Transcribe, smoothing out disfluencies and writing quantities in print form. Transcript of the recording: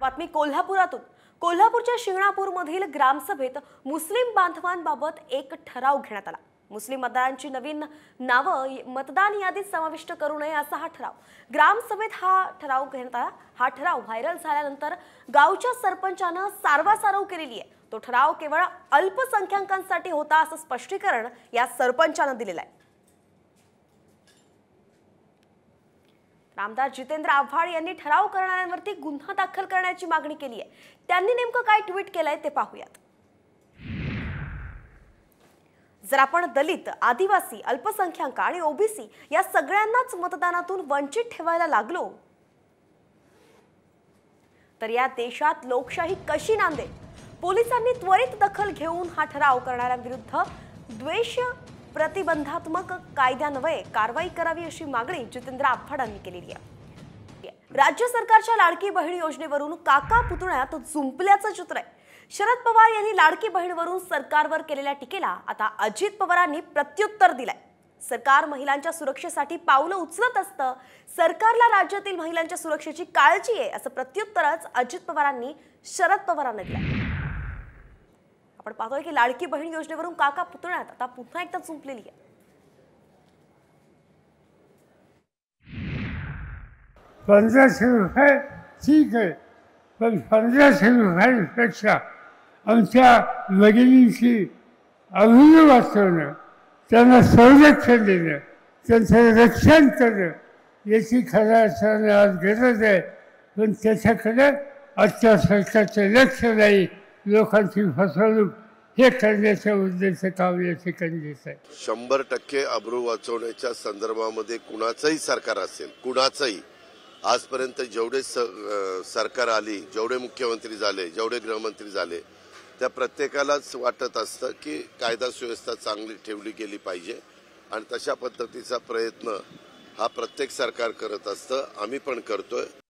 बातमी कोल्हापुरातून। कोल्हापूरच्या शिंगणापूरमधील ग्रामसभेत मुस्लिम बांधवांबाबत एक ठराव घेण्यात आला। मुस्लिम मतदारांची नवीन नावं मतदान यादीत समाविष्ट करू नये असा हा ठराव ग्रामसभेत घेण्यात आला। हा ठराव व्हायरल झाल्यानंतर गावच्या सरपंचानं सारवासारव केलेली आहे। तो ठराव केवळ अल्पसंख्याकांसाठी होता असं स्पष्टीकरण या सरपंचानं दिलेलं आहे। आमदार जितेंद्र आव्हाड यांनी ठराव करणाऱ्यांवरती गुन्हा दाखल करण्याची मागणी केली आहे। त्यांनी नेमकं काय ट्विट केलंय ते पाहूयात। जर आपण दलित, आदिवासी, अल्पसंख्याक आणि ओबीसी या सगळ्यांनाच मतदानातून वंचित ठेवायला लागलो तर या देशात लोकशाही कशी नांदेल? पोलिसांनी त्वरित दखल घेऊन हा ठराव करणाऱ्यांविरुद्ध द्वेष प्रतिबंधात्मक कायद्यान्वये कारवाई करावी अशी मागणी जितेंद्र आव्हाडांनी केलेली आहे। राज्य सरकारच्या लाडकी बहीण योजनेवरून काका पुतण्यात जुंपल्याचं चित्र आहे। शरद पवार यांनी लाडकी बहीणवरून सरकारवर केलेल्या टीकेला आता अजित पवारांनी प्रत्युत्तर दिलंय। सरकार महिलांच्या सुरक्षेसाठी पावलं उचलत असतं, सरकारला राज्यातील महिलांच्या सुरक्षेची काळजी आहे असं प्रत्युत्तरच अजित पवारांनी शरद पवारांना दिलंय। आपण पाहतोय की लाडकी बहीण योजनेवरून काका पुतण्यात आता पुन्हा एकदा जुंपलेली आहे। ₹1500 ठीक आहे, पण ₹1500पेक्षा आमच्या भगिनींची अभिनव वाचवणं, त्यांना संरक्षण देणं, त्यांचं रक्षण करणं याची खऱ्या अर्थाने आज गरज आहे। पण त्याच्याकडे आजच्या सरकारचं लक्ष नाही। लोकांची फसवणूक हे करण्याच्या उद्देश काम या ठिकाणी दिसत आहे। 100% अब्रू वाचवण्याच्या संदर्भामध्ये कुणाचंही सरकार असेल, कुणाचंही आजपर्यंत जेवढे सरकार आली, जेवढे मुख्यमंत्री झाले, जेवढे गृहमंत्री झाले, त्या प्रत्येकालाच वाटत असतं की कायदा सुव्यवस्था चांगली ठेवली गेली पाहिजे आणि तशा पद्धतीचा प्रयत्न हा प्रत्येक सरकार करत असतं। आम्ही पण करतोय।